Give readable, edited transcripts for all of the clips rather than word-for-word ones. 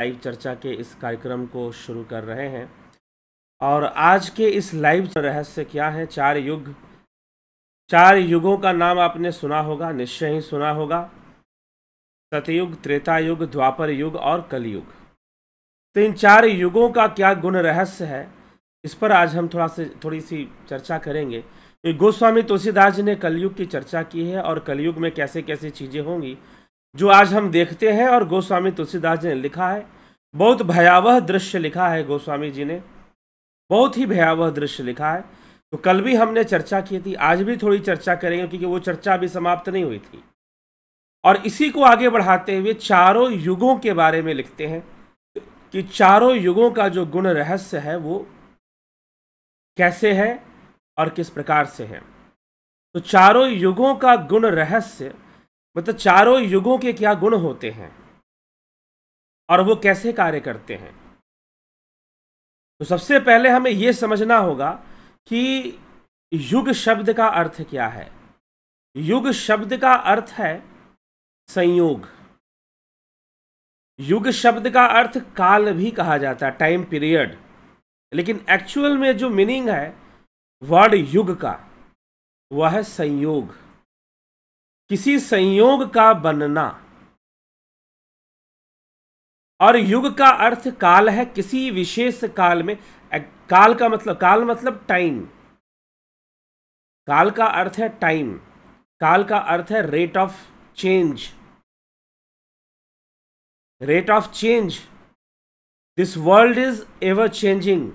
Live चर्चा के इस कार्यक्रम को शुरू कर रहे हैं। और आज के इस लाइव रहस्य क्या है? 4 युग। 4 युगों का नाम आपने सुना होगा, निश्चय ही सुना होगा। सतयुग, त्रेता युग, द्वापर युग और कलयुग। तो इन 4 युगों का क्या गुण रहस्य है, इस पर आज हम थोड़ी सी चर्चा करेंगे। गोस्वामी तुलसीदास जी ने कलयुग की चर्चा की है और कलयुग में कैसे कैसे चीज़ें होंगी जो आज हम देखते हैं, और गोस्वामी तुलसीदास जी ने लिखा है। बहुत भयावह दृश्य लिखा है गोस्वामी जी ने, बहुत ही भयावह दृश्य लिखा है। तो कल भी हमने चर्चा की थी, आज भी थोड़ी चर्चा करेंगे क्योंकि वो चर्चा अभी समाप्त नहीं हुई थी। और इसी को आगे बढ़ाते हुए 4 युगों के बारे में लिखते हैं कि 4 युगों का जो गुण रहस्य है वो कैसे है और किस प्रकार से है। तो 4 युगों का गुण रहस्य मतलब 4 युगों के क्या गुण होते हैं और वो कैसे कार्य करते हैं। तो सबसे पहले हमें यह समझना होगा कि युग शब्द का अर्थ क्या है। युग शब्द का अर्थ है संयोग। युग शब्द का अर्थ काल भी कहा जाता है, टाइम पीरियड। लेकिन एक्चुअल में जो मीनिंग है वर्ड युग का, वह है संयोग, किसी संयोग का बनना। और युग का अर्थ काल है, किसी विशेष काल में। काल मतलब टाइम। काल का अर्थ है टाइम। काल का अर्थ है rate of change. Rate of change. This world is ever changing.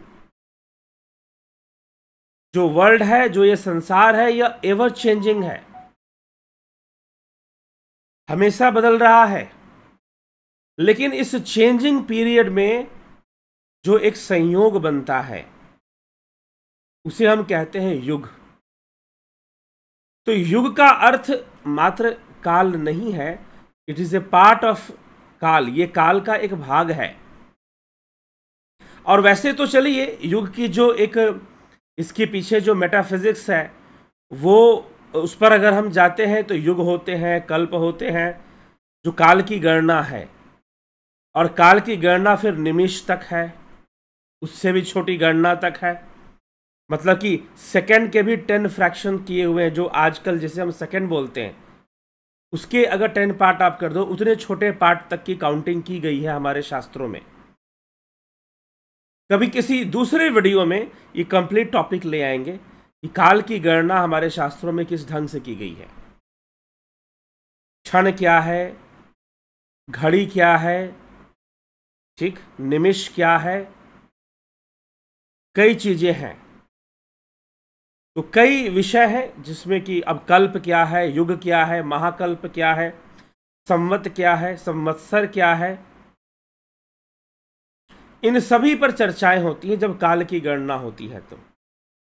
जो वर्ल्ड है, जो ये संसार है, यह एवर चेंजिंग है, हमेशा बदल रहा है। लेकिन इस चेंजिंग पीरियड में जो एक संयोग बनता है उसे हम कहते हैं युग। तो युग का अर्थ मात्र काल नहीं है, it is a part of काल। ये काल का एक भाग है। और वैसे तो चलिए युग की जो एक इसके पीछे जो मेटाफिजिक्स है वो, उस पर अगर हम जाते हैं तो युग होते हैं, कल्प होते हैं, जो काल की गणना है। और काल की गणना फिर निमिष तक है, उससे भी छोटी गणना तक है। मतलब कि सेकंड के भी 10 फ्रैक्शन किए हुए हैं, जो आजकल जैसे हम सेकंड बोलते हैं उसके अगर 10 पार्ट आप कर दो, उतने छोटे पार्ट तक की काउंटिंग की गई है हमारे शास्त्रों में। कभी किसी दूसरे वीडियो में ये कंप्लीट टॉपिक ले आएंगे कि काल की गणना हमारे शास्त्रों में किस ढंग से की गई है। क्षण क्या है, घड़ी क्या है, ठीक, निमिष क्या है, कई चीजें हैं। तो कई विषय हैं जिसमें कि अब कल्प क्या है, युग क्या है, महाकल्प क्या है, संवत क्या है, संवत्सर क्या है, इन सभी पर चर्चाएं होती हैं जब काल की गणना होती है तो।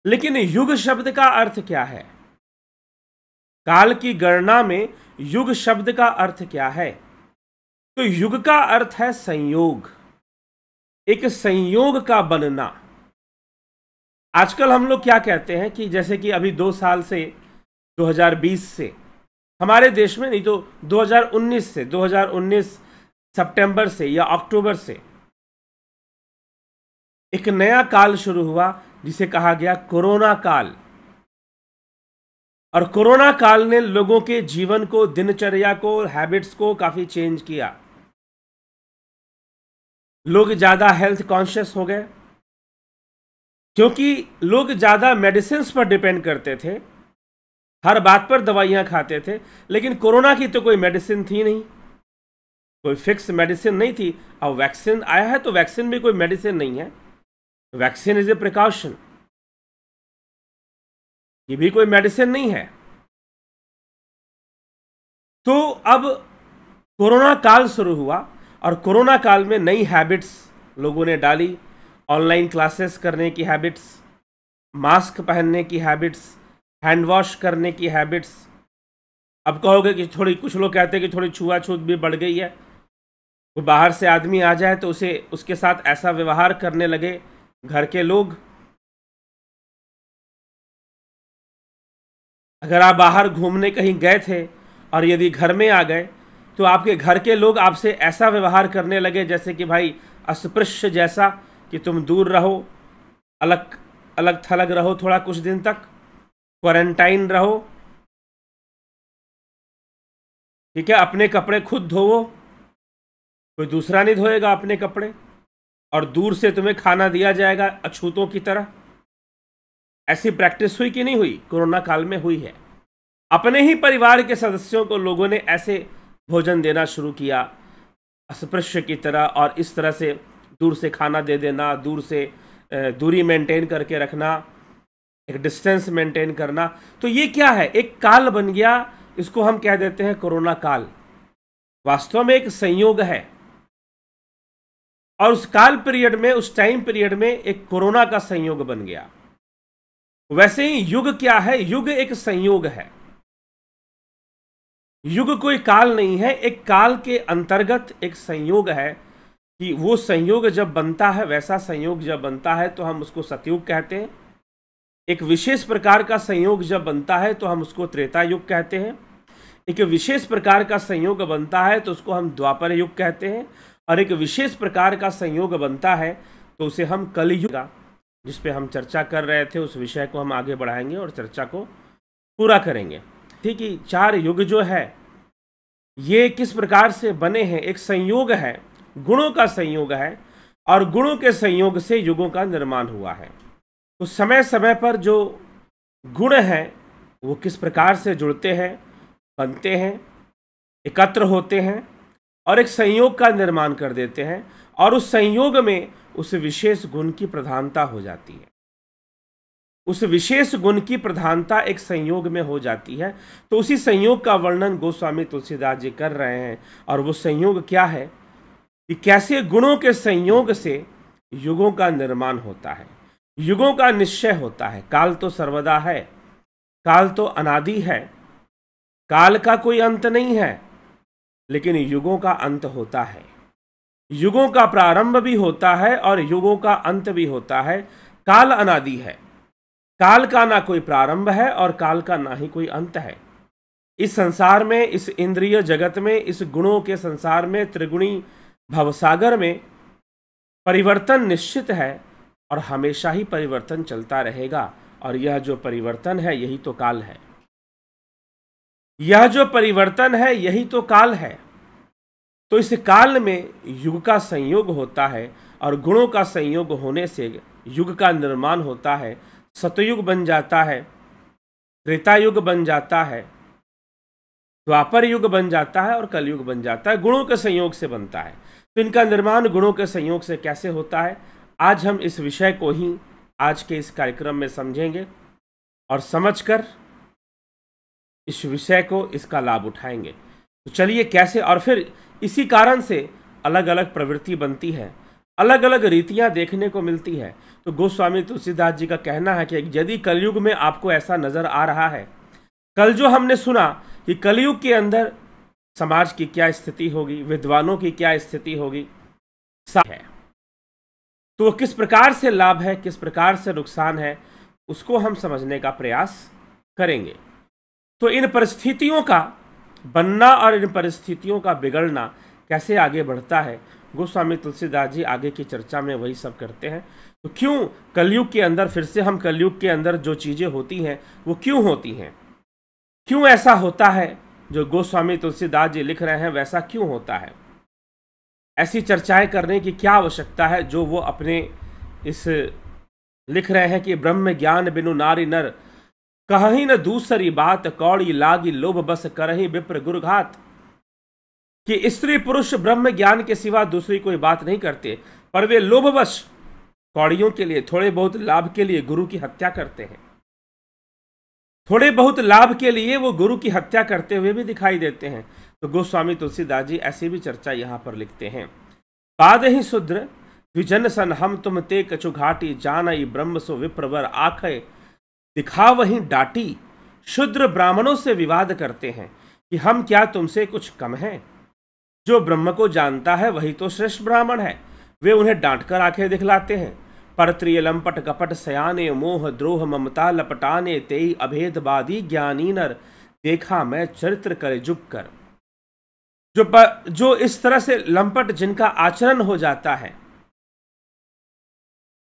लेकिन युग शब्द का अर्थ क्या है? काल की गणना में युग शब्द का अर्थ क्या है? तो युग का अर्थ है संयोग, एक संयोग का बनना। आजकल हम लोग क्या कहते हैं कि जैसे कि अभी 2 साल से 2020 से हमारे देश में, नहीं तो 2019 से, 2019 सितंबर से या अक्टूबर से एक नया काल शुरू हुआ जिसे कहा गया कोरोना काल। और कोरोना काल ने लोगों के जीवन को, दिनचर्या को, हैबिट्स को काफी चेंज किया। लोग ज्यादा हेल्थ कॉन्शियस हो गए क्योंकि लोग ज्यादा मेडिसिन पर डिपेंड करते थे, हर बात पर दवाइयां खाते थे। लेकिन कोरोना की तो कोई मेडिसिन थी नहीं, कोई फिक्स मेडिसिन नहीं थी। अब वैक्सीन आया है तो वैक्सीन भी कोई मेडिसिन नहीं है, वैक्सीन इज ए प्रिकॉशन, ये भी कोई मेडिसिन नहीं है। तो अब कोरोना काल शुरू हुआ और कोरोना काल में नई हैबिट्स लोगों ने डाली। ऑनलाइन क्लासेस करने की हैबिट्स, मास्क पहनने की हैबिट्स, हैंड वॉश करने की हैबिट्स। अब कहोगे कि थोड़ी, कुछ लोग कहते हैं कि थोड़ी छुआछूत भी बढ़ गई है। कोई बाहर से आदमी आ जाए तो उसके साथ ऐसा व्यवहार करने लगे घर के लोग। अगर आप बाहर घूमने कहीं गए थे और यदि घर में आ गए तो आपके घर के लोग आपसे ऐसा व्यवहार करने लगे जैसे कि भाई अस्पृश्य जैसा, कि तुम दूर रहो, अलग अलग थलग रहो, थोड़ा कुछ दिन तक क्वारंटाइन रहो, ठीक है, अपने कपड़े खुद धोवो, कोई दूसरा नहीं धोएगा अपने कपड़े, और दूर से तुम्हें खाना दिया जाएगा अछूतों की तरह। ऐसी प्रैक्टिस हुई कि नहीं हुई? कोरोना काल में हुई है। अपने ही परिवार के सदस्यों को लोगों ने ऐसे भोजन देना शुरू किया अस्पृश्य की तरह, और इस तरह से दूर से खाना दे देना, दूर से दूरी मेंटेन करके रखना, एक डिस्टेंस मेंटेन करना। तो ये क्या है? एक काल बन गया, इसको हम कह देते हैं कोरोना काल। वास्तव में एक संयोग है, और उस काल पीरियड में, उस टाइम पीरियड में एक कोरोना का संयोग बन गया। वैसे ही युग क्या है? युग एक संयोग है। युग कोई काल नहीं है, एक काल के अंतर्गत एक संयोग है, कि वो संयोग जब बनता है, वैसा संयोग जब बनता है तो हम उसको सतयुग कहते हैं। एक विशेष प्रकार का संयोग जब बनता है तो हम उसको त्रेता युग कहते हैं। एक विशेष प्रकार का संयोग बनता है तो उसको हम द्वापर युग कहते हैं, और एक विशेष प्रकार का संयोग बनता है तो उसे हम कलयुग, जिस पे हम चर्चा कर रहे थे, उस विषय को हम आगे बढ़ाएंगे और चर्चा को पूरा करेंगे। ठीक है, 4 युग जो है ये किस प्रकार से बने हैं? एक संयोग है, गुणों का संयोग है, और गुणों के संयोग से युगों का निर्माण हुआ है। तो समय समय पर जो गुण हैं वो किस प्रकार से जुड़ते हैं, बनते हैं, एकत्र होते हैं, और एक संयोग का निर्माण कर देते हैं, और उस संयोग में उस विशेष गुण की प्रधानता हो जाती है। उस विशेष गुण की प्रधानता एक संयोग में हो जाती है। तो उसी संयोग का वर्णन गोस्वामी तुलसीदास जी कर रहे हैं, और वो संयोग क्या है कि कैसे गुणों के संयोग से युगों का निर्माण होता है, युगों का निश्चय होता है। काल तो सर्वदा है, काल तो अनादि है, काल का कोई अंत नहीं है, लेकिन युगों का अंत होता है। युगों का प्रारंभ भी होता है और युगों का अंत भी होता है। काल अनादि है, काल का ना कोई प्रारंभ है और काल का ना ही कोई अंत है। इस संसार में, इस इंद्रिय जगत में, इस गुणों के संसार में, त्रिगुणी भवसागर में परिवर्तन निश्चित है, और हमेशा ही परिवर्तन चलता रहेगा। और यह जो परिवर्तन है यही तो काल है, यह जो परिवर्तन है यही तो काल है। तो इस काल में युग का संयोग होता है, और गुणों का संयोग होने से युग का निर्माण होता है। सतयुग बन जाता है, त्रेता युग बन जाता है, द्वापर युग बन जाता है, और कलयुग बन जाता है। गुणों के संयोग से बनता है। तो इनका निर्माण गुणों के संयोग से कैसे होता है, आज हम इस विषय को ही आज के इस कार्यक्रम में समझेंगे, और समझकर इस विषय को, इसका लाभ उठाएंगे। तो चलिए कैसे, और फिर इसी कारण से अलग अलग प्रवृत्ति बनती है, अलग अलग रीतियां देखने को मिलती है। तो गोस्वामी तुलसीदास जी का कहना है कि यदि कलयुग में आपको ऐसा नजर आ रहा है, कल जो हमने सुना कि कलयुग के अंदर समाज की क्या स्थिति होगी, विद्वानों की क्या स्थिति होगी, है तो किस प्रकार से लाभ है, किस प्रकार से नुकसान है, उसको हम समझने का प्रयास करेंगे। तो इन परिस्थितियों का बनना और इन परिस्थितियों का बिगड़ना कैसे आगे बढ़ता है, गोस्वामी तुलसीदास जी आगे की चर्चा में वही सब करते हैं। तो क्यों कलयुग के अंदर, फिर से हम कलयुग के अंदर जो चीजें होती हैं वो क्यों होती हैं, क्यों ऐसा होता है, जो गोस्वामी तुलसीदास जी लिख रहे हैं वैसा क्यों होता है, ऐसी चर्चाएं करने की क्या आवश्यकता है, जो वो अपने इस लिख रहे हैं कि ब्रह्म ज्ञान बिनु नारी नर कहीं न दूसरी बात, कौड़ी लागी लोभ बस करही विप्र गुरुघात। कि स्त्री पुरुष ब्रह्म ज्ञान के सिवा दूसरी कोई बात नहीं करते, पर वे लोभवश कौड़ियों के लिए, थोड़े बहुत लाभ के लिए गुरु की हत्या करते हैं। थोड़े बहुत लाभ के लिए वो गुरु की हत्या करते हुए भी दिखाई देते हैं। तो गोस्वामी तुलसीदास जी ऐसी भी चर्चा यहाँ पर लिखते हैं। पाद ही शूद्र द्विजन सन हम तुम ते कछु घाटी, जानई ब्रह्म सो विप्रवर आखे दिखा वहीं डाटी। शूद्र ब्राह्मणों से विवाद करते हैं कि हम क्या तुमसे कुछ कम हैं, जो ब्रह्म को जानता है वही तो श्रेष्ठ ब्राह्मण है। वे उन्हें डांटकर आंखें दिखलाते हैं। परत्रिय लंपट कपट सयाने, मोह द्रोह ममता लपटाने, तेई अभेदवादी ज्ञानी नर, देखा मैं चरित्र करे जुग कर। जो इस तरह से लंपट जिनका आचरण हो जाता है,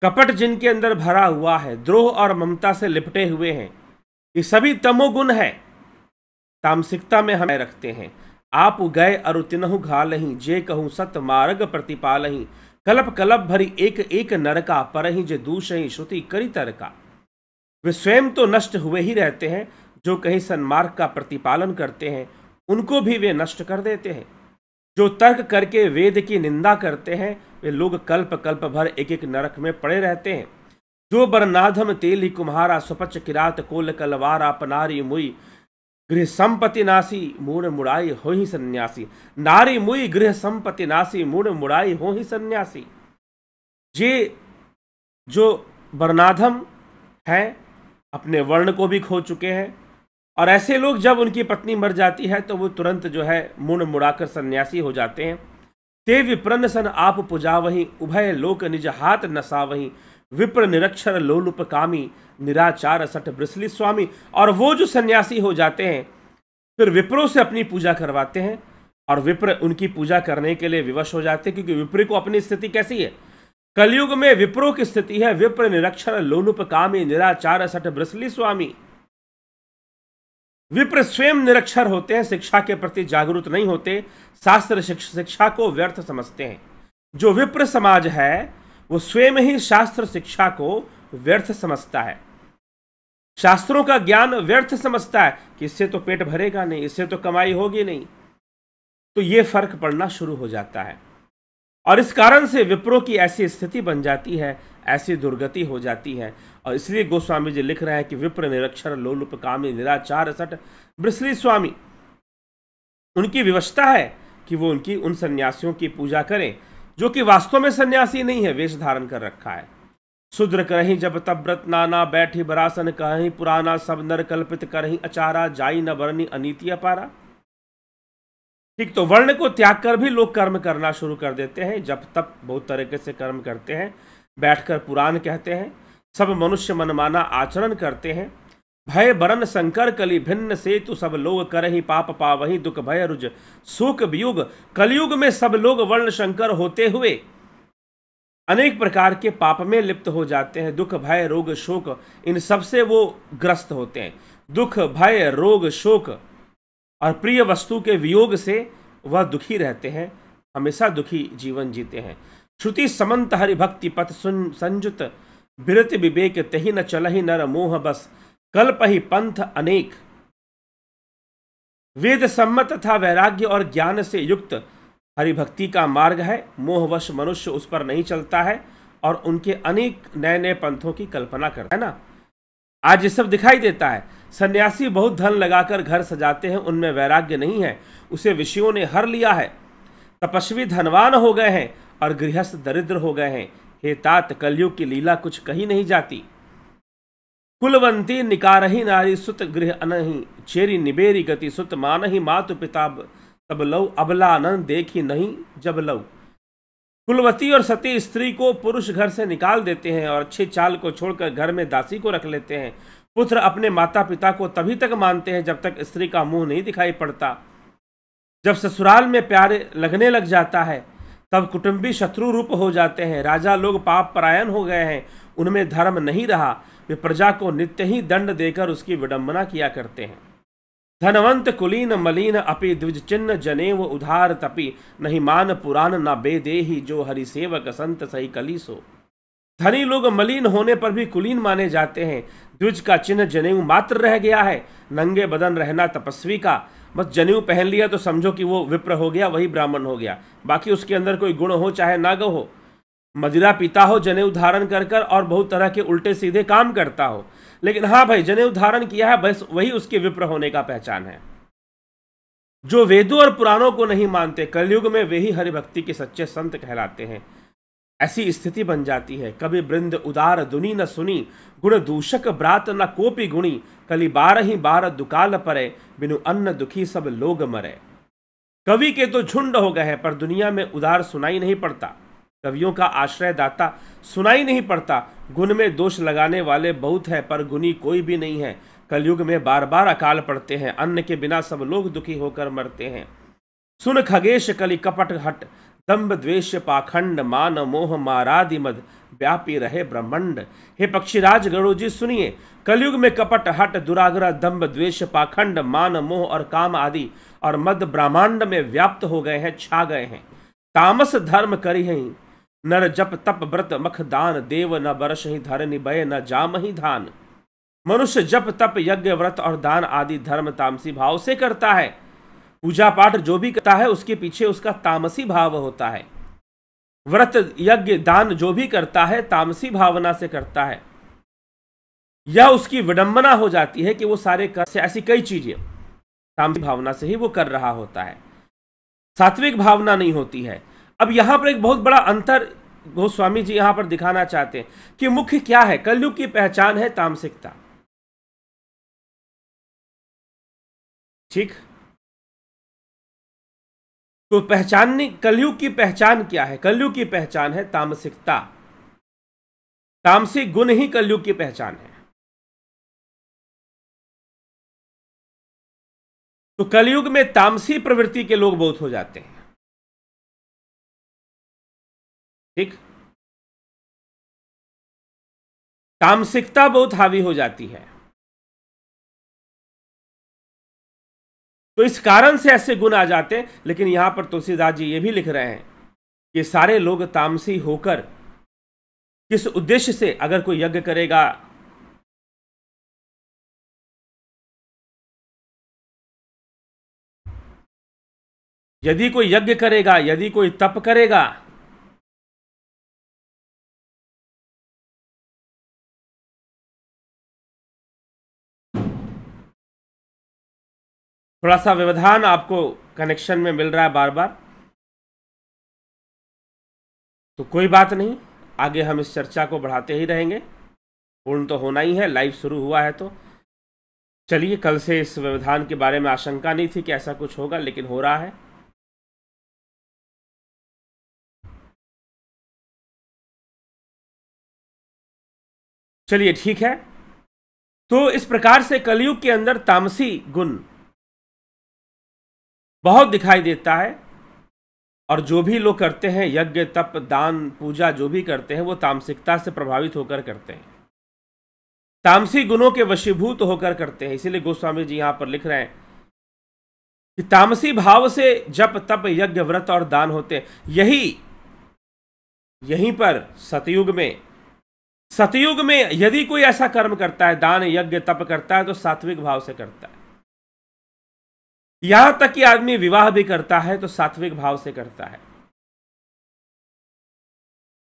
कपट जिनके अंदर भरा हुआ है, द्रोह और ममता से लिपटे हुए हैं, ये सभी तमोगुण है, तामसिकता में हमें रखते हैं। आप गए अरु तिनहु घालहीं, जे कहूँ सत मार्ग प्रतिपालहीं, कलप कलप भरी एक एक नरका, परहीं जे दूषहीं श्रुति करी तरका। वे स्वयं तो नष्ट हुए ही रहते हैं, जो कहीं सन्मार्ग का प्रतिपालन करते हैं उनको भी वे नष्ट कर देते हैं। जो तर्क करके वेद की निंदा करते हैं वे लोग कल्प कल्प भर एक एक नरक में पड़े रहते हैं। जो बरनाधम तेली कुम्हारा, सुपच किरात कोल कलवारा, पनारी मुई गृह संपत्ति नासी, मूड़ मुड़ाई हो ही सन्यासी। नारी मुई गृह संपत्ति नासी, मूड़ मुड़ाई हो ही सन्यासी। ये जो बरनाधम है अपने वर्ण को भी खो चुके हैं, और ऐसे लोग जब उनकी पत्नी मर जाती है तो वो तुरंत जो है मुड़ मुड़ाकर सन्यासी हो जाते हैं। ते विप्रन्न सन आप पुजा वहीं, उभय लोक निज हाथ नसा वहीं, विप्र निरक्षर लोलुप कामी, निराचार सठ ब्रिसली स्वामी। और वो जो सन्यासी हो जाते हैं फिर विप्रों से अपनी पूजा करवाते हैं, और विप्र उनकी पूजा करने के लिए विवश हो जाते हैं, क्योंकि विप्र को अपनी स्थिति कैसी है, कलयुग में विप्रों की स्थिति है विप्र निरक्षर लोलुप कामी, निराचार सठ ब्रिसली स्वामी। विप्र स्वयं निरक्षर होते हैं, शिक्षा के प्रति जागरूक नहीं होते, शास्त्र शिक्षा को व्यर्थ समझते हैं। जो विप्र समाज है वो स्वयं ही शास्त्र शिक्षा को व्यर्थ समझता है, शास्त्रों का ज्ञान व्यर्थ समझता है कि इससे तो पेट भरेगा नहीं, इससे तो कमाई होगी नहीं। तो ये फर्क पड़ना शुरू हो जाता है, और इस कारण से विप्रों की ऐसी स्थिति बन जाती है, ऐसी दुर्गति हो जाती है। और इसलिए गोस्वामी जी लिख रहे हैं कि विप्र निरक्षर लोलुप कामी, निराचार सठ ब्रिसली स्वामी। उनकी विवशता है कि वो उन सन्यासियों की पूजा करें जो कि वास्तव में सन्यासी नहीं है, वेश धारण कर रखा है। शूद्र करहीं जब तब व्रत नाना, बैठी बरासन कहीं पुराना, सब नर कल्पित करहीं अचारा, जाई न बरनी अनीति अपारा। ठीक, तो वर्ण को त्याग कर भी लोग कर्म करना शुरू कर देते हैं, जब तब बहुत तरीके से कर्म करते हैं, बैठकर पुराण कहते हैं, सब मनुष्य मनमाना आचरण करते हैं। भय बरन शंकर कली भिन्न से तु, सब लोग करही पाप पावही, दुख भय रुज शोक वियुग। कलयुग में सब लोग वर्ण शंकर होते हुए अनेक प्रकार के पाप में लिप्त हो जाते हैं। दुख भय रोग शोक, इन सब से वो ग्रस्त होते हैं। दुख भय रोग शोक और प्रिय वस्तु के वियोग से वह दुखी रहते हैं, हमेशा दुखी जीवन जीते हैं। श्रुति समंत हरि भक्ति पथ संजुत, बिरत विवेक तही न चलहि नर मोह बस, कल्प ही पंथ अनेक। वेद सम्मत तथा वैराग्य और ज्ञान से युक्त हरिभक्ति का मार्ग है, मोहवश मनुष्य उस पर नहीं चलता है और उनके अनेक नए नए पंथों की कल्पना करता है ना। आज ये सब दिखाई देता है। सन्यासी बहुत धन लगाकर घर सजाते हैं, उनमें वैराग्य नहीं है, उसे विषयों ने हर लिया है। तपस्वी धनवान हो गए हैं और गृहस्थ दरिद्र हो गए हैं। हे तात, कलयुग की लीला कुछ कही नहीं जाती। कुलवंती निकारही नारी, सुत गृह अनहि, चेरी निबेरी गति, सुत मानहि मातु पिता तब लव, अबला आनंद देखी नहीं जब लव। कुलवती और सती स्त्री को पुरुष घर से निकाल देते हैं और अच्छे चाल को छोड़कर घर में दासी को रख लेते हैं। पुत्र अपने माता पिता को तभी तक मानते हैं जब तक स्त्री का मुंह नहीं दिखाई पड़ता। जब ससुराल में प्यार लगने लग जाता है तब कुटुंबी शत्रु रूप हो जाते हैं। राजा लोग पाप परायण हो गए हैं, उनमें धर्म नहीं रहा, वे प्रजा को नित्य ही दंड देकर उसकी विडंबना किया करते हैं। धनवंत कुलीन मलिन अपि, द्विज चिन्ह जनेव उधार तपि, नहीं मान पुराण न बेदेही, जो हरि सेवक संत सही कलीसो। धनी लोग मलिन होने पर भी कुलीन माने जाते हैं। द्विज का चिन्ह जनेऊ मात्र रह गया है, नंगे बदन रहना तपस्वी का। बस जनेऊ पहन लिया तो समझो कि वो विप्र हो गया, वही ब्राह्मण हो गया, बाकी उसके अंदर कोई गुण हो चाहे नाग हो, मदिरा पीता हो जनेऊ धारण कर कर और बहुत तरह के उल्टे सीधे काम करता हो, लेकिन हाँ भाई जनेऊ धारण किया है, बस वही उसके विप्र होने का पहचान है। जो वेदों और पुराणों को नहीं मानते, कलयुग में वे ही हरिभक्ति के सच्चे संत कहलाते हैं। ऐसी स्थिति बन जाती है। कभी वृंद उदार दुनी न सुनी, गुण दूषक ब्रात न कोपी गुणी, कली 12 दुकाल परे, बिनु अन्न दुखी सब लोग मरे। कवि के तो झुंड हो गए हैं पर दुनिया में उदार सुनाई नहीं पड़ता, कवियों का आश्रय दाता सुनाई नहीं पड़ता। गुण में दोष लगाने वाले बहुत है पर गुणी कोई भी नहीं है। कलयुग में बार बार अकाल पड़ते हैं, अन्न के बिना सब लोग दुखी होकर मरते हैं। सुन खगेश कलि कपट हट, दंभ द्वेष पाखंड, मान मोह मारादि मद, व्यापी रहे ब्रह्मंड। हे पक्षीराज गरुड़ जी सुनिए, कलयुग में कपट हट, दुराग्रह, दंभ द्वेष पाखंड, मान मोह और काम आदि और मद ब्रह्मांड में व्याप्त हो गए हैं, छा गए हैं। तामस धर्म करी हैं, नर जप तप व्रत मख दान, देव न बरस ही धरनि भय, न जाम ही धान। मनुष्य जप तप यज्ञ व्रत और दान आदि धर्म तामसी भाव से करता है। पूजा पाठ जो भी करता है उसके पीछे उसका तामसी भाव होता है। व्रत यज्ञ दान जो भी करता है तामसी भावना से करता है, यह उसकी विडंबना हो जाती है कि वो सारे कर से ऐसी कई चीजें तामसी भावना से ही वो कर रहा होता है, सात्विक भावना नहीं होती है। अब यहां पर एक बहुत बड़ा अंतर गोस्वामी जी यहां पर दिखाना चाहते हैं कि मुख्य क्या है। कलयुग की पहचान है तामसिकता, ठीक। तो पहचानने, कलयुग की पहचान क्या है? कलयुग की पहचान है तामसिकता। तामसिक गुण ही कलयुग की पहचान है। तो कलयुग में तामसी प्रवृत्ति के लोग बहुत हो जाते हैं, ठीक। तामसिकता बहुत हावी हो जाती है। तो इस कारण से ऐसे गुण आ जाते हैं। लेकिन यहां पर तुलसीदास जी ये भी लिख रहे हैं कि सारे लोग तामसी होकर किस उद्देश्य से, अगर कोई यज्ञ करेगा, यदि कोई यज्ञ करेगा, यदि कोई तप करेगा, थोड़ा सा व्यवधान आपको कनेक्शन में मिल रहा है बार बार, तो कोई बात नहीं, आगे हम इस चर्चा को बढ़ाते ही रहेंगे। पूर्ण तो होना ही है, लाइव शुरू हुआ है। तो चलिए, कल से इस व्यवधान के बारे में आशंका नहीं थी कि ऐसा कुछ होगा, लेकिन हो रहा है। चलिए ठीक है। तो इस प्रकार से कलयुग के अंदर तामसी गुण बहुत दिखाई देता है, और जो भी लोग करते हैं यज्ञ तप दान पूजा जो भी करते हैं वो तामसिकता से प्रभावित होकर करते हैं, तामसी गुणों के वशीभूत होकर करते हैं। इसीलिए गोस्वामी जी यहां पर लिख रहे हैं कि तामसी भाव से जप तप यज्ञ व्रत और दान होते हैं। यहीं पर सतयुग में यदि कोई ऐसा कर्म करता है, दान यज्ञ तप करता है, तो सात्विक भाव से करता है। यहां तक कि आदमी विवाह भी करता है तो सात्विक भाव से करता है।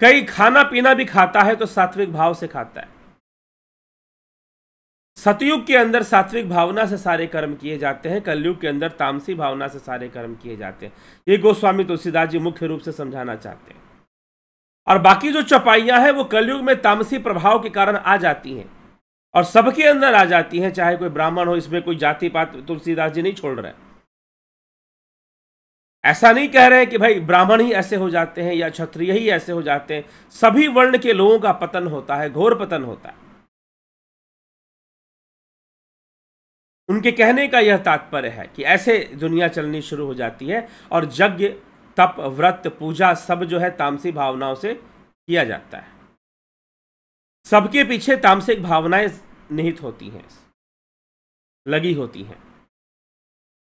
कई खाना पीना भी खाता है तो सात्विक भाव से खाता है। सतयुग के अंदर सात्विक भावना से सारे कर्म किए जाते हैं, कलयुग के अंदर तामसी भावना से सारे कर्म किए जाते हैं। ये गोस्वामी तुलसीदास जी मुख्य रूप से समझाना चाहते हैं। और बाकी जो चौपाइयां हैं वो कलयुग में तामसी प्रभाव के कारण आ जाती हैं और सबके अंदर आ जाती हैं, चाहे कोई ब्राह्मण हो। इसमें कोई जाति पात तुलसीदास जी नहीं छोड़ रहे। ऐसा नहीं कह रहे कि भाई ब्राह्मण ही ऐसे हो जाते हैं या क्षत्रिय ही ऐसे हो जाते हैं। सभी वर्ण के लोगों का पतन होता है, घोर पतन होता है। उनके कहने का यह तात्पर्य है कि ऐसे दुनिया चलनी शुरू हो जाती है और यज्ञ तप व्रत पूजा सब जो है तामसी भावनाओं से किया जाता है। सबके पीछे तामसिक भावनाएं निहित होती हैं, लगी होती हैं।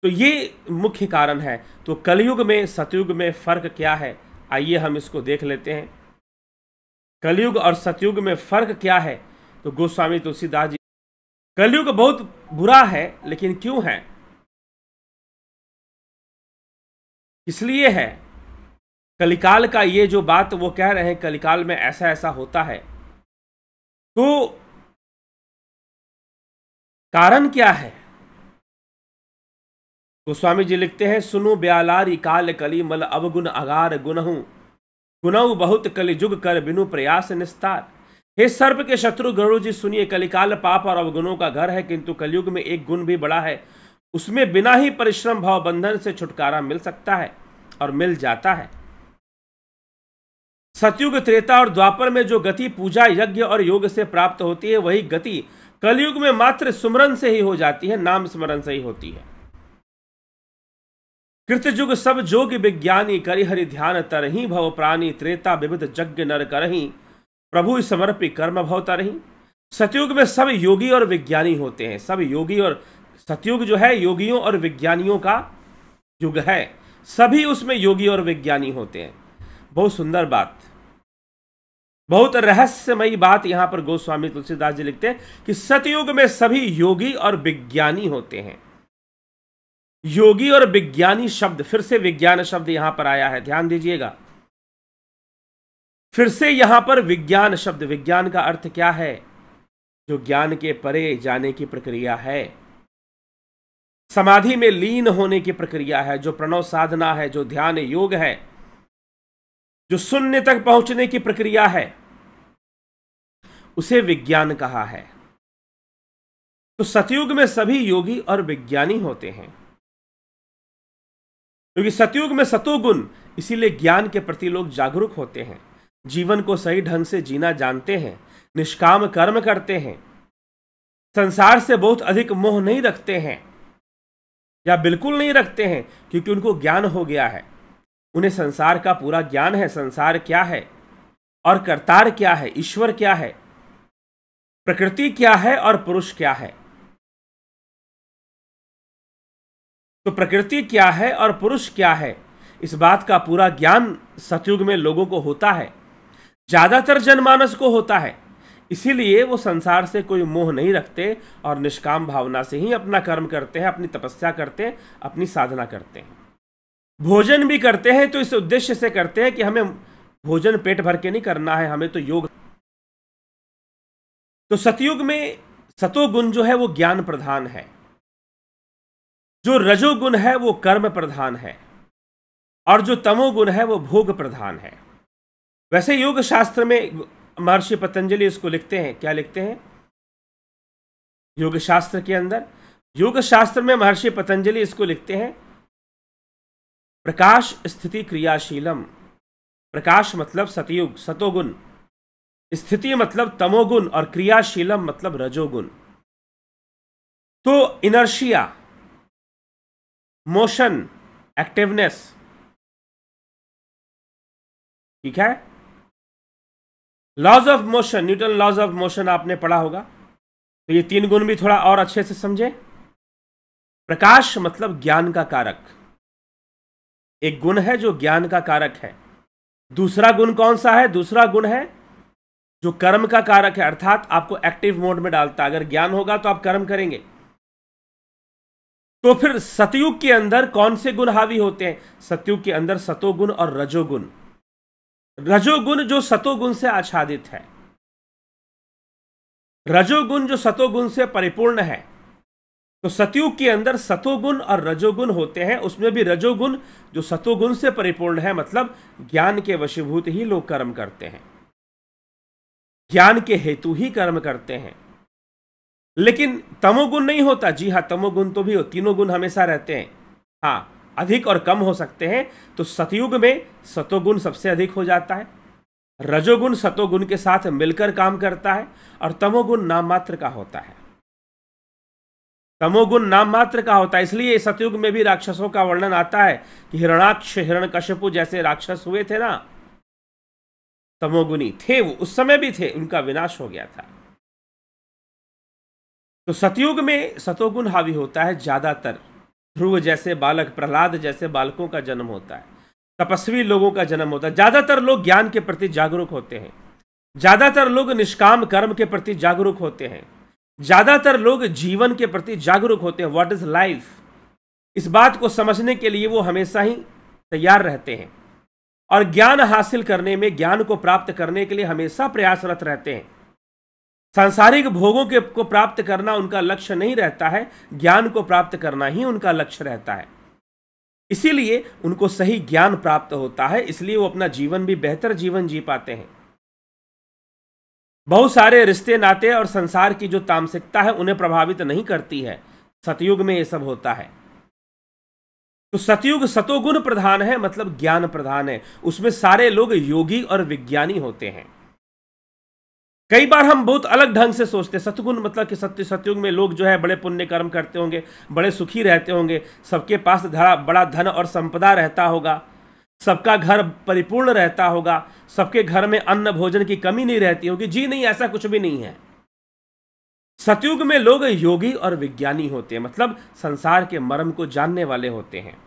तो ये मुख्य कारण है। तो कलयुग में सतयुग में फर्क क्या है, आइए हम इसको देख लेते हैं। कलयुग और सतयुग में फर्क क्या है? तो गोस्वामी तुलसीदास जी, कलयुग बहुत बुरा है, लेकिन क्यों है? इसलिए है, कलिकाल का ये जो बात वो कह रहे हैं, कलिकाल में ऐसा ऐसा होता है। तो कारण क्या है? गोस्वामी जी लिखते हैं, सुनु ब्यालारी काल कली मल अवगुण अगार गुनहु बहुत कलिजुग कर बिनु प्रयास निस्तार। हे सर्प के शत्रु गरुड़ जी सुनिए, कलिकाल पाप और अवगुणों का घर है, किंतु कलयुग में एक गुण भी बड़ा है। उसमें बिना ही परिश्रम भाव बंधन से छुटकारा मिल सकता है और मिल जाता है। सतयुग त्रेता और द्वापर में जो गति पूजा यज्ञ और योग से प्राप्त होती है, वही गति कलयुग में मात्र सुमरन से ही हो जाती है, नाम स्मरण से ही होती है। कृतयुग सब जोग विज्ञानी करि हरि ध्यान तरही भव प्राणी त्रेता विविध यज्ञ नर करही प्रभु समर्पी कर्म भव तरही। सतयुग में सब योगी और विज्ञानी होते हैं। सब योगी और सतयुग जो है योगियों और विज्ञानियों का युग है। सभी उसमें योगी और विज्ञानी होते हैं। बहुत सुंदर बात, बहुत रहस्यमयी बात यहां पर गोस्वामी तुलसीदास जी लिखते हैं कि सतयुग में सभी योगी और विज्ञानी होते हैं। योगी और विज्ञानी शब्द, फिर से विज्ञान शब्द यहां पर आया है, ध्यान दीजिएगा। फिर से यहां पर विज्ञान शब्द, विज्ञान का अर्थ क्या है? जो ज्ञान के परे जाने की प्रक्रिया है, समाधि में लीन होने की प्रक्रिया है, जो प्रणव साधना है, जो ध्यान योग है, जो शून्य तक पहुंचने की प्रक्रिया है, उसे विज्ञान कहा है। तो सतयुग में सभी योगी और विज्ञानी होते हैं, क्योंकि सतयुग में सतोगुण, इसीलिए ज्ञान के प्रति लोग जागरूक होते हैं, जीवन को सही ढंग से जीना जानते हैं, निष्काम कर्म करते हैं, संसार से बहुत अधिक मोह नहीं रखते हैं या बिल्कुल नहीं रखते हैं, क्योंकि उनको ज्ञान हो गया है। उन्हें संसार का पूरा ज्ञान है, संसार क्या है और कर्तार क्या है, ईश्वर क्या है, प्रकृति क्या है और पुरुष क्या है। तो प्रकृति क्या है और पुरुष क्या है, इस बात का पूरा ज्ञान सतयुग में लोगों को होता है, ज्यादातर जनमानस को होता है। इसीलिए वो संसार से कोई मोह नहीं रखते और निष्काम भावना से ही अपना कर्म करते हैं, अपनी तपस्या करते हैं, अपनी साधना करते हैं। भोजन भी करते हैं तो इस उद्देश्य से करते हैं कि हमें भोजन पेट भर के नहीं करना है, हमें तो योग। तो सतयुग में सतोगुण जो है वो ज्ञान प्रधान है, जो रजोगुण है वो कर्म प्रधान है, और जो तमोगुण है वो भोग प्रधान है। वैसे योग शास्त्र में महर्षि पतंजलि इसको लिखते हैं, क्या लिखते हैं योग शास्त्र के अंदर? योग शास्त्र में महर्षि पतंजलि इसको लिखते हैं, प्रकाश स्थिति क्रियाशीलम। प्रकाश मतलब सतयुग सतोगुण, स्थिति मतलब तमोगुण, और क्रियाशीलम मतलब रजोगुण। तो इनर्शिया, मोशन, एक्टिवनेस, ठीक है। Laws of motion, Newton laws of motion आपने पढ़ा होगा, तो ये तीन गुण भी थोड़ा और अच्छे से समझे। प्रकाश मतलब ज्ञान का कारक, एक गुण है जो ज्ञान का कारक है। दूसरा गुण कौन सा है? दूसरा गुण है जो कर्म का कारक है, अर्थात आपको एक्टिव मोड में डालता है। अगर ज्ञान होगा तो आप कर्म करेंगे। तो फिर सतयुग के अंदर कौन से गुण हावी होते हैं? सतयुग के अंदर सतोगुण और रजोगुण। रजोगुण जो सतोगुण से आच्छादित है, रजोगुण जो सतोगुण से परिपूर्ण है। तो सतयुग के अंदर सतोगुण और रजोगुण होते हैं, उसमें भी रजोगुण जो सतोगुण से परिपूर्ण है, मतलब ज्ञान के वशीभूत ही लोग कर्म करते हैं, ज्ञान के हेतु ही कर्म करते हैं। लेकिन तमोगुण नहीं होता। जी हाँ, तमोगुण तो भी हो, तीनों गुण हमेशा रहते हैं, हाँ अधिक और कम हो सकते हैं। तो सतयुग में सतोगुण सबसे अधिक हो जाता है, रजोगुण सतोगुण के साथ मिलकर काम करता है, और तमोगुण नाम मात्र का होता है। तमोगुण नाम मात्र का होता है, इसलिए सतयुग में भी राक्षसों का वर्णन आता है कि हिरणाक्ष हिरण्यकशिपु जैसे राक्षस हुए थे ना, तमोगुणी थे वो, उस समय भी थे, उनका विनाश हो गया था। तो सतयुग में सतोगुण हावी होता है ज्यादातर। ध्रुव जैसे बालक, प्रहलाद जैसे बालकों का जन्म होता है, तपस्वी लोगों का जन्म होता है। ज्यादातर लोग ज्ञान के प्रति जागरूक होते हैं, ज्यादातर लोग निष्काम कर्म के प्रति जागरूक होते हैं, ज्यादातर लोग जीवन के प्रति जागरूक होते हैं। व्हाट इज लाइफ, इस बात को समझने के लिए वो हमेशा ही तैयार रहते हैं, और ज्ञान हासिल करने में, ज्ञान को प्राप्त करने के लिए हमेशा प्रयासरत रहते हैं। सांसारिक भोगों के को प्राप्त करना उनका लक्ष्य नहीं रहता है, ज्ञान को प्राप्त करना ही उनका लक्ष्य रहता है। इसीलिए उनको सही ज्ञान प्राप्त होता है, इसलिए वो अपना जीवन भी बेहतर जीवन जी पाते हैं। बहुत सारे रिश्ते नाते और संसार की जो तामसिकता है उन्हें प्रभावित नहीं करती है। सतयुग में ये सब होता है। तो सतयुग सतोगुण प्रधान है, मतलब ज्ञान प्रधान है। उसमें सारे लोग योगी और विज्ञानी होते हैं। कई बार हम बहुत अलग ढंग से सोचते हैं। सतगुण मतलब कि सतयुग में लोग जो है बड़े पुण्य कर्म करते होंगे, बड़े सुखी रहते होंगे, सबके पास बड़ा धन और संपदा रहता होगा, सबका घर परिपूर्ण रहता होगा, सबके घर में अन्न भोजन की कमी नहीं रहती होगी। जी नहीं, ऐसा कुछ भी नहीं है। सतयुग में लोग योगी और विज्ञानी होते हैं, मतलब संसार के मर्म को जानने वाले होते हैं,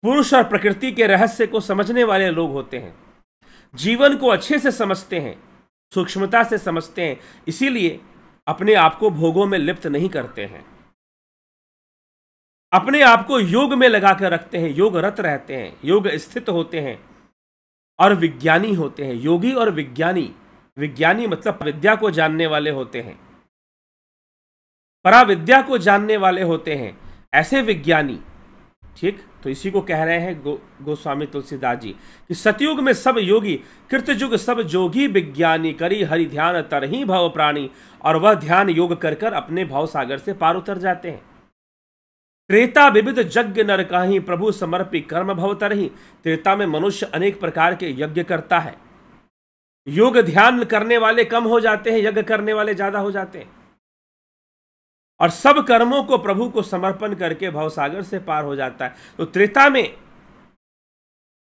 पुरुष और प्रकृति के रहस्य को समझने वाले लोग होते हैं, जीवन को अच्छे से समझते हैं, सूक्ष्मता से समझते हैं, इसीलिए अपने आप को भोगों में लिप्त नहीं करते हैं, अपने आप को योग में लगाकर रखते हैं, योग रत रहते हैं, योग स्थित होते हैं और विज्ञानी होते हैं। योगी और विज्ञानी, विज्ञानी मतलब विद्या को जानने वाले होते हैं, पराविद्या को जानने वाले होते हैं, ऐसे विज्ञानी। ठीक, तो इसी को कह रहे हैं गोस्वामी तुलसीदास जी कि सतयुग में सब योगी, कृतयुग सब जोगी, विज्ञानी करी हरि ध्यान तरही भव प्राणी, और वह ध्यान योग कर कर अपने भाव सागर से पार उतर जाते हैं। त्रेता विविध यज्ञ नर काहीं, प्रभु समर्पी कर्म भव तरही। त्रेता में मनुष्य अनेक प्रकार के यज्ञ करता है, योग ध्यान करने वाले कम हो जाते हैं, यज्ञ करने वाले ज्यादा हो जाते हैं, और सब कर्मों को प्रभु को समर्पण करके भवसागर से पार हो जाता है। तो त्रेता में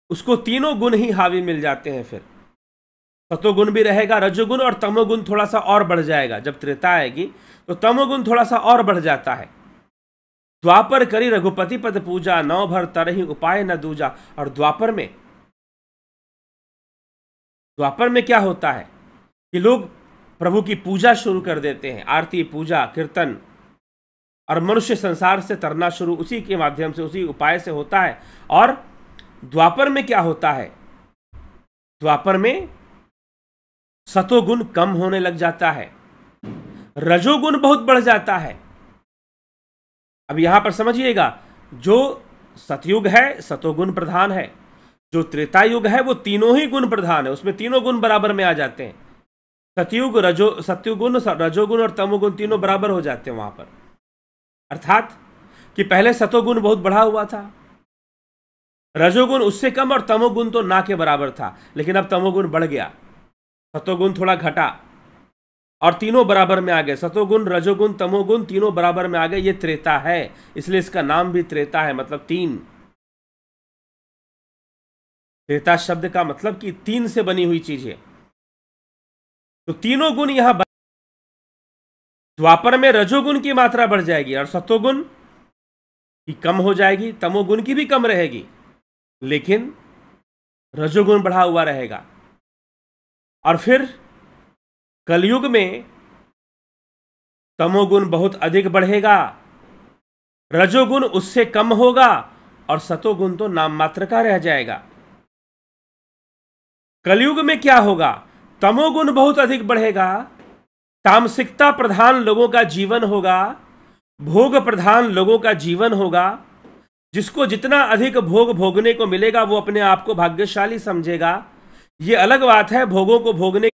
उसको तीनों गुण ही हावी मिल जाते हैं। फिर सतोगुण भी रहेगा, रजोगुण और तमोगुण थोड़ा सा और बढ़ जाएगा। जब त्रेता आएगी तो तमोगुण थोड़ा सा और बढ़ जाता है। द्वापर करी रघुपति पद पूजा, नौ भर तरही उपाय न दूजा। और द्वापर में क्या होता है कि लोग प्रभु की पूजा शुरू कर देते हैं, आरती, पूजा, कीर्तन, और मनुष्य संसार से तरना शुरू उसी के माध्यम से, उसी उपाय से होता है। और द्वापर में क्या होता है, द्वापर में सतोगुण कम होने लग जाता है, रजोगुण बहुत बढ़ जाता है। अब यहां पर समझिएगा, जो सतयुग है सतोगुण प्रधान है, जो त्रेता युग है वो तीनों ही गुण प्रधान है, उसमें तीनों गुण बराबर में आ जाते हैं। सत्युगुण, रजोगुण और तमोगुण तीनों बराबर हो जाते हैं वहां पर। अर्थात कि पहले सतोगुण बहुत बढ़ा हुआ था, रजोगुण उससे कम और तमोगुण तो ना के बराबर था, लेकिन अब तमोगुण बढ़ गया, सतोगुण थोड़ा घटा और तीनों बराबर में आ गए। सतोगुण, रजोगुण, तमोगुण तीनों बराबर में आ गए। ये त्रेता है, इसलिए इसका नाम भी त्रेता है, मतलब तीन। त्रेता शब्द का मतलब कि तीन से बनी हुई चीज है। तो तीनों गुण यहां द्वापर में रजोगुण की मात्रा बढ़ जाएगी और सतोगुण की कम हो जाएगी, तमोगुण की भी कम रहेगी, लेकिन रजोगुण बढ़ा हुआ रहेगा। और फिर कलयुग में तमोगुण बहुत अधिक बढ़ेगा, रजोगुण उससे कम होगा और सतोगुण तो नाम मात्र का रह जाएगा। कलयुग में क्या होगा, तमोगुण बहुत अधिक बढ़ेगा, तामसिकता प्रधान लोगों का जीवन होगा, भोग प्रधान लोगों का जीवन होगा। जिसको जितना अधिक भोग भोगने को मिलेगा वो अपने आप को भाग्यशाली समझेगा। ये अलग बात है भोगों को भोगने,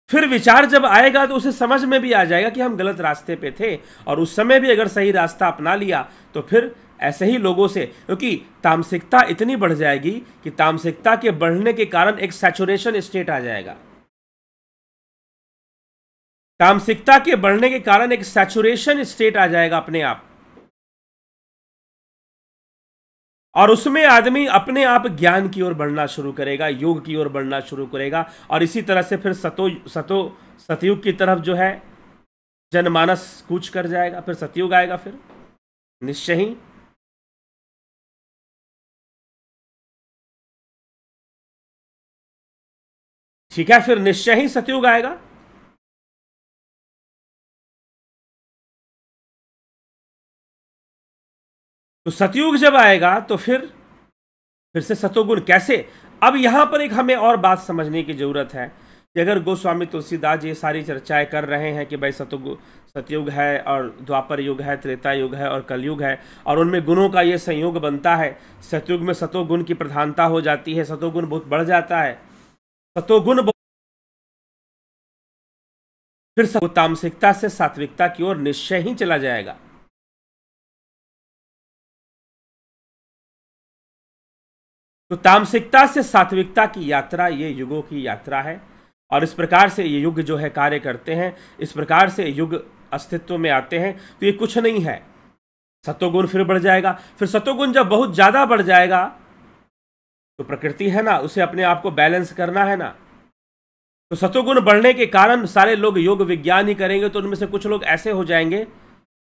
फिर विचार जब आएगा तो उसे समझ में भी आ जाएगा कि हम गलत रास्ते पे थे, और उस समय भी अगर सही रास्ता अपना लिया तो फिर ऐसे ही लोगों से, क्योंकि तामसिकता इतनी बढ़ जाएगी कि तामसिकता के बढ़ने के कारण एक सैचुरेशन स्टेट आ जाएगा। तामसिकता के बढ़ने के कारण एक सैचुरेशन स्टेट आ जाएगा अपने आप, और उसमें आदमी अपने आप ज्ञान की ओर बढ़ना शुरू करेगा, योग की ओर बढ़ना शुरू करेगा, और इसी तरह से फिर सतयुग की तरफ जो है जनमानस कूच कर जाएगा। फिर सतयुग आएगा, फिर निश्चय ही। ठीक है, फिर निश्चय ही सतयुग आएगा। तो सतयुग जब आएगा तो फिर से सतोगुण कैसे। अब यहां पर एक हमें और बात समझने की जरूरत है कि अगर गोस्वामी तुलसीदास जी सारी चर्चाएं कर रहे हैं कि भाई सतयुग है और द्वापर युग है, त्रेता युग है और कलयुग है, और उनमें गुणों का ये संयोग बनता है, सतयुग में सतोगुण की प्रधानता हो जाती है, सतोगुण बहुत बढ़ जाता है, सतोगुण फिर तामसिकता से सात्विकता की ओर निश्चय ही चला जाएगा। तो तामसिकता से सात्विकता की यात्रा ये युगों की यात्रा है। और इस प्रकार से ये युग जो है कार्य करते हैं, इस प्रकार से युग अस्तित्व में आते हैं। तो ये कुछ नहीं है, सतोगुण फिर बढ़ जाएगा। फिर सतोगुण जब बहुत ज़्यादा बढ़ जाएगा तो प्रकृति है ना, उसे अपने आप को बैलेंस करना है ना। तो सतोगुण बढ़ने के कारण सारे लोग योग विज्ञान ही करेंगे, तो उनमें से कुछ लोग ऐसे हो जाएंगे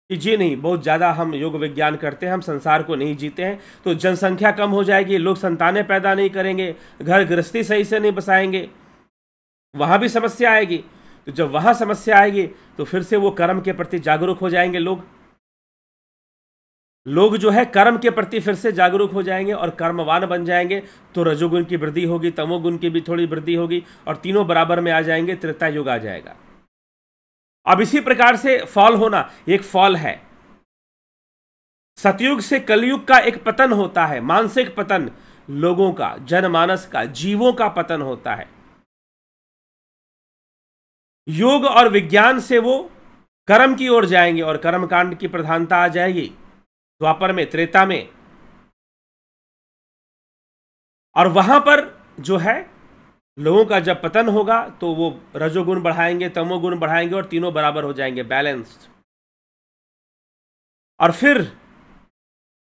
कि जी नहीं, बहुत ज़्यादा हम योग विज्ञान करते हैं, हम संसार को नहीं जीते हैं। तो जनसंख्या कम हो जाएगी, लोग संतानें पैदा नहीं करेंगे, घर गृहस्थी सही से नहीं बसाएंगे, वहाँ भी समस्या आएगी। तो जब वहाँ समस्या आएगी तो फिर से वो कर्म के प्रति जागरूक हो जाएंगे। लोग जो है कर्म के प्रति फिर से जागरूक हो जाएंगे और कर्मवान बन जाएंगे। तो रजोगुण की वृद्धि होगी, तमोगुण की भी थोड़ी वृद्धि होगी और तीनों बराबर में आ जाएंगे, त्रेता युग आ जाएगा। अब इसी प्रकार से फॉल होना एक फॉल है। सतयुग से कलयुग का एक पतन होता है, मानसिक पतन, लोगों का, जनमानस का, जीवों का पतन होता है। योग और विज्ञान से वो कर्म की ओर जाएंगे और कर्मकांड की प्रधानता आ जाएगी द्वापर में, त्रेता में। और वहां पर जो है लोगों का जब पतन होगा तो वो रजोगुण बढ़ाएंगे, तमोगुण बढ़ाएंगे और तीनों बराबर हो जाएंगे, बैलेंस्ड। और फिर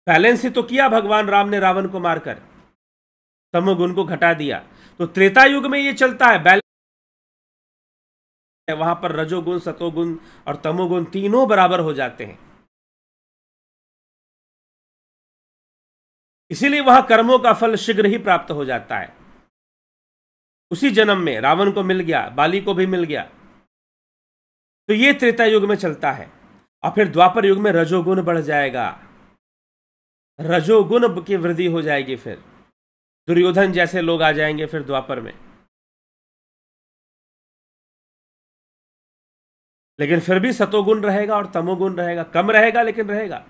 बैलेंस ही तो किया भगवान राम ने रावण को मारकर, तमोगुण को घटा दिया। तो त्रेता युग में ये चलता है, बैलेंस। वहां पर रजोगुण, सतोगुण और तमोगुण तीनों बराबर हो जाते हैं। इसीलिए वहां कर्मों का फल शीघ्र ही प्राप्त हो जाता है। उसी जन्म में रावण को मिल गया, बाली को भी मिल गया। तो ये त्रेता युग में चलता है। और फिर द्वापर युग में रजोगुण बढ़ जाएगा, रजोगुण की वृद्धि हो जाएगी। फिर दुर्योधन जैसे लोग आ जाएंगे फिर द्वापर में। लेकिन फिर भी सतोगुण रहेगा और तमोगुण रहेगा, कम रहेगा लेकिन रहेगा।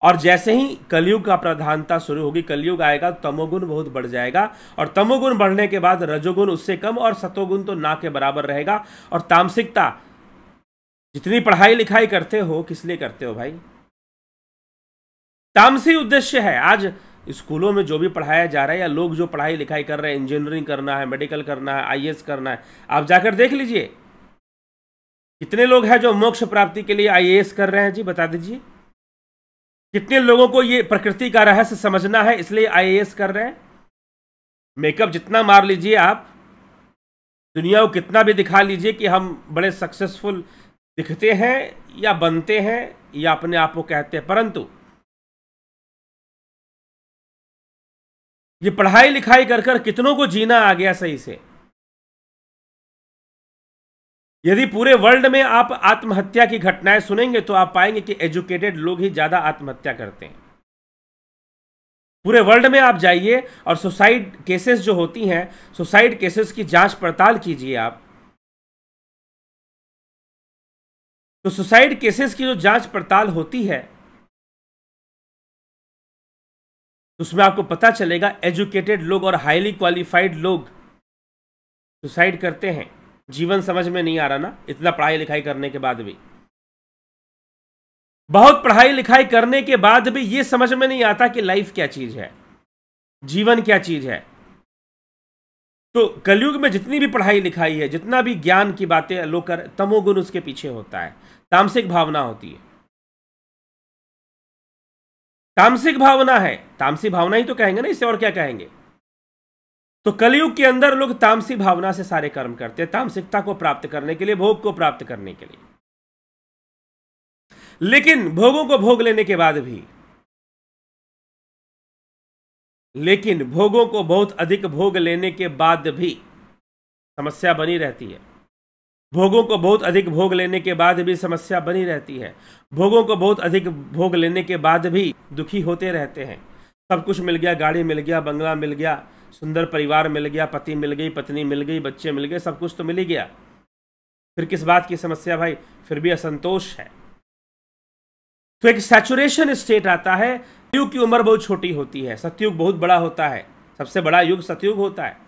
और जैसे ही कलयुग का प्रधानता शुरू होगी, कलयुग आएगा, तमोगुण बहुत बढ़ जाएगा और तमोगुण बढ़ने के बाद रजोगुण उससे कम और सतोगुण तो ना के बराबर रहेगा। और तामसिकता, जितनी पढ़ाई लिखाई करते हो किस लिए करते हो भाई? तामसी उद्देश्य है। आज स्कूलों में जो भी पढ़ाया जा रहा है या लोग जो पढ़ाई लिखाई कर रहे हैं, इंजीनियरिंग करना है, मेडिकल करना है, आईएएस करना है, आप जाकर देख लीजिए कितने लोग हैं जो मोक्ष प्राप्ति के लिए आईएएस कर रहे हैं। जी बता दीजिए, कितने लोगों को ये प्रकृति का रहस्य समझना है इसलिए आईएएस कर रहे हैं। मेकअप जितना मार लीजिए आप, दुनिया को कितना भी दिखा लीजिए कि हम बड़े सक्सेसफुल दिखते हैं या बनते हैं या अपने आप को कहते हैं, परंतु ये पढ़ाई लिखाई कर कर कितनों को जीना आ गया सही से। यदि पूरे वर्ल्ड में आप आत्महत्या की घटनाएं सुनेंगे तो आप पाएंगे कि एजुकेटेड लोग ही ज्यादा आत्महत्या करते हैं। पूरे वर्ल्ड में आप जाइए और सुसाइड केसेस जो होती हैं, सुसाइड केसेस की जांच पड़ताल कीजिए आप। तो सुसाइड केसेस की जो जांच पड़ताल होती है उसमें आपको पता चलेगा एजुकेटेड लोग और हाईली क्वालिफाइड लोग सुसाइड करते हैं। जीवन समझ में नहीं आ रहा ना, इतना पढ़ाई लिखाई करने के बाद भी, बहुत पढ़ाई लिखाई करने के बाद भी ये समझ में नहीं आता कि लाइफ क्या चीज है, जीवन क्या चीज है। तो कलयुग में जितनी भी पढ़ाई लिखाई है, जितना भी ज्ञान की बातें लोग कर, तमोगुण उसके पीछे होता है, तामसिक भावना होती है। तामसिक भावना है, तामसी भावना ही तो कहेंगे ना, इसे और क्या कहेंगे। तो कलयुग के अंदर लोग तामसी भावना से सारे कर्म करते हैं, तामसिकता को प्राप्त करने के लिए, भोग को प्राप्त करने के लिए। लेकिन भोगों को भोग लेने के बाद भी, लेकिन भोगों को बहुत अधिक भोग लेने के बाद भी समस्या बनी रहती है। भोगों को बहुत अधिक भोग लेने के बाद भी समस्या बनी रहती है। भोगों को बहुत अधिक भोग लेने के बाद भी दुखी होते रहते हैं। सब कुछ मिल गया, गाड़ी मिल गया, बंगला मिल गया, सुंदर परिवार मिल गया, पति मिल गई, पत्नी मिल गई, बच्चे मिल गए, सब कुछ तो मिल ही गया, फिर किस बात की समस्या भाई? फिर भी असंतोष है। तो एक सैचुरेशन स्टेट आता है। युग की उम्र बहुत छोटी होती है, सतयुग बहुत बड़ा होता है, सबसे बड़ा युग सतयुग होता है।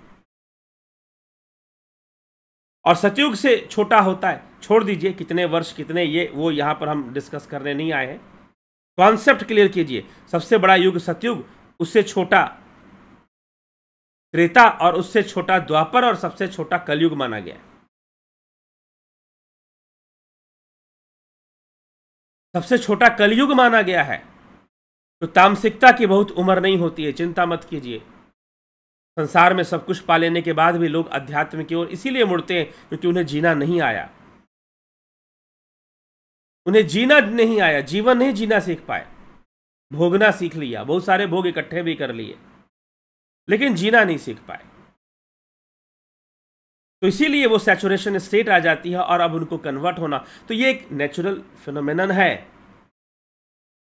और सतयुग से छोटा होता है, छोड़ दीजिए कितने वर्ष, कितने ये वो, यहां पर हम डिस्कस करने नहीं आए हैं। कॉन्सेप्ट क्लियर कीजिए, सबसे बड़ा युग सतयुग, उससे छोटा त्रेता और उससे छोटा द्वापर और सबसे छोटा कलयुग माना गया। सबसे छोटा कलयुग माना गया है। तो तामसिकता की बहुत उम्र नहीं होती है, चिंता मत कीजिए। संसार में सब कुछ पा लेने के बाद भी लोग अध्यात्म की ओर इसीलिए मुड़ते हैं क्योंकि उन्हें जीना नहीं आया। उन्हें जीना नहीं आया, जीवन नहीं जीना सीख पाए। भोगना सीख लिया, बहुत सारे भोग इकट्ठे भी कर लिए, लेकिन जीना नहीं सीख पाए। तो इसीलिए वो सैचुरेशन स्टेट आ जाती है और अब उनको कन्वर्ट होना, तो ये एक नेचुरल फिनोमेनन है।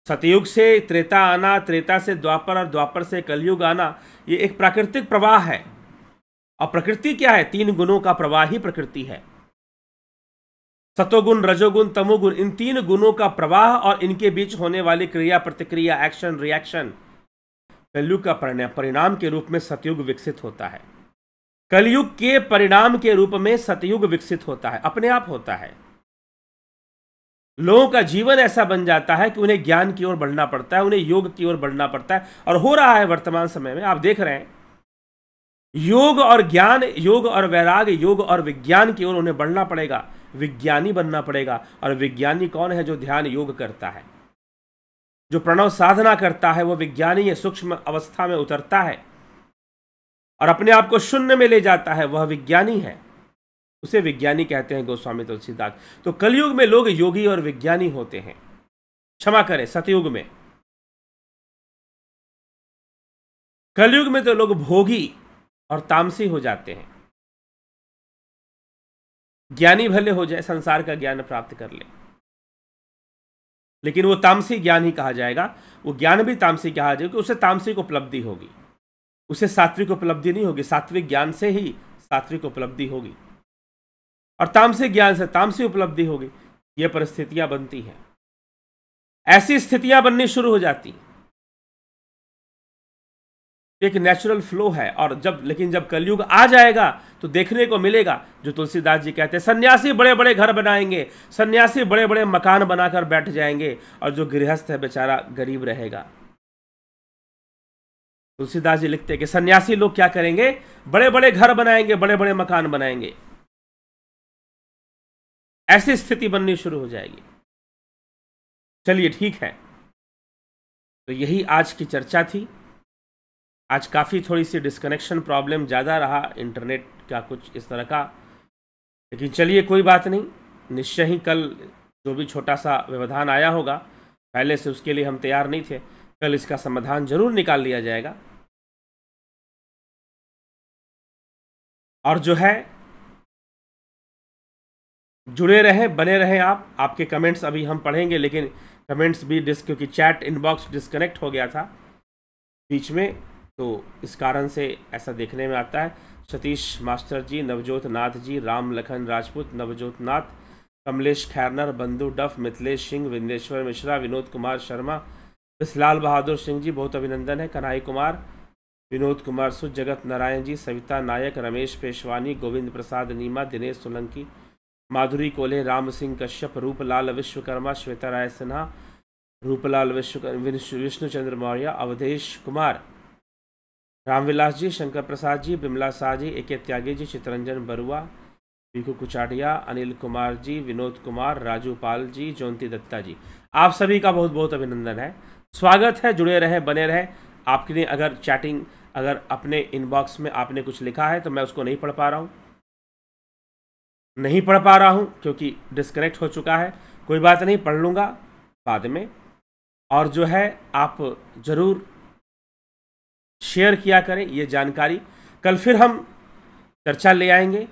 सतयुग से त्रेता आना, त्रेता से द्वापर और द्वापर से कलयुग आना, ये एक प्राकृतिक प्रवाह है। और प्रकृति क्या है? 3 गुणों का प्रवाह ही प्रकृति है। सतोगुण, रजोगुण, तमोगुण, इन 3 गुणों का प्रवाह और इनके बीच होने वाली क्रिया प्रतिक्रिया, एक्शन रिएक्शन, कलयुग का परिणाम के रूप में सतयुग विकसित होता है। कलयुग के परिणाम के रूप में सतयुग विकसित होता है, अपने आप होता है। लोगों का जीवन ऐसा बन जाता है कि उन्हें ज्ञान की ओर बढ़ना पड़ता है, उन्हें योग की ओर बढ़ना पड़ता है, और हो रहा है वर्तमान समय में। आप देख रहे हैं योग और ज्ञान, योग और वैराग्य, योग और विज्ञान की ओर उन्हें बढ़ना पड़ेगा, विज्ञानी बनना पड़ेगा। और विज्ञानी कौन है? जो ध्यान योग करता है, जो प्रणव साधना करता है, वो विज्ञानी है। सूक्ष्म अवस्था में उतरता है और अपने आप को शून्य में ले जाता है, वह विज्ञानी है। उसे विज्ञानी कहते हैं गोस्वामी तुलसीदास। तो कलयुग में लोग योगी और विज्ञानी होते हैं। क्षमा करें, सतयुग में। कलयुग में तो लोग भोगी और तामसी हो जाते हैं। ज्ञानी भले हो जाए, संसार का ज्ञान प्राप्त कर ले, लेकिन वो तामसी ज्ञान ही कहा जाएगा। वो ज्ञान भी तामसी कहा जाएगा, उसे तामसिक उपलब्धि होगी, उसे सात्विक उपलब्धि नहीं होगी। सात्विक ज्ञान से ही सात्विक उपलब्धि होगी और तामसिक ज्ञान से तामसी उपलब्धि होगी। ये परिस्थितियां बनती हैं, ऐसी स्थितियां बननी शुरू हो जाती। एक नेचुरल फ्लो है। और लेकिन जब कलयुग आ जाएगा तो देखने को मिलेगा जो तुलसीदास जी कहते हैं, सन्यासी बड़े बड़े घर बनाएंगे, सन्यासी बड़े बड़े मकान बनाकर बैठ जाएंगे, और जो गृहस्थ है बेचारा गरीब रहेगा। तुलसीदास जी लिखते हैं कि सन्यासी लोग क्या करेंगे? बड़े बड़े घर बनाएंगे, बड़े बड़े मकान बनाएंगे। ऐसी स्थिति बननी शुरू हो जाएगी। चलिए ठीक है, तो यही आज की चर्चा थी। आज काफ़ी थोड़ी सी डिस्कनेक्शन प्रॉब्लम ज़्यादा रहा, इंटरनेट का कुछ इस तरह का, लेकिन चलिए कोई बात नहीं। निश्चय ही कल जो भी छोटा सा व्यवधान आया होगा, पहले से उसके लिए हम तैयार नहीं थे, कल इसका समाधान जरूर निकाल लिया जाएगा। और जो है जुड़े रहें, बने रहें आप। आपके कमेंट्स अभी हम पढ़ेंगे, लेकिन कमेंट्स भी क्योंकि चैट इनबॉक्स डिस्कनेक्ट हो गया था बीच में, तो इस कारण से ऐसा देखने में आता है। सतीश मास्टर जी, नवजोत नाथ जी, राम लखन राजपूत, नवजोत नाथ, कमलेश खैरनर, बंधु डफ, मिथिलेश सिंह, विंदेश्वर मिश्रा, विनोद कुमार शर्मा, विसलाल बहादुर सिंह जी, बहुत अभिनंदन है। कन्हई कुमार, विनोद कुमार सुध, जगत नारायण जी, सविता नायक, रमेश पेशवानी, गोविंद प्रसाद नीमा, दिनेश सोलंकी, माधुरी कोले, राम सिंह कश्यप, रूपलाल विश्वकर्मा, श्वेता राय सिन्हा, रूपलाल विष्णुचंद्र मौर्य, अवधेश कुमार, रामविलास जी, शंकर प्रसाद जी, बिमला शाह जी, ए के त्यागी जी, चितरंजन बरुआ, पीकू कुचाटिया, अनिल कुमार जी, विनोद कुमार, राजू पाल जी, जयंती दत्ता जी, आप सभी का बहुत बहुत अभिनंदन है। स्वागत है, जुड़े रहे, बने रहे। आपने अगर चैटिंग, अगर अपने इनबॉक्स में आपने कुछ लिखा है तो मैं उसको नहीं पढ़ पा रहा हूँ, क्योंकि डिस्कनेक्ट हो चुका है। कोई बात नहीं, पढ़ लूँगा बाद में। और जो है आप ज़रूर शेयर किया करें ये जानकारी। कल फिर हम चर्चा ले आएंगे।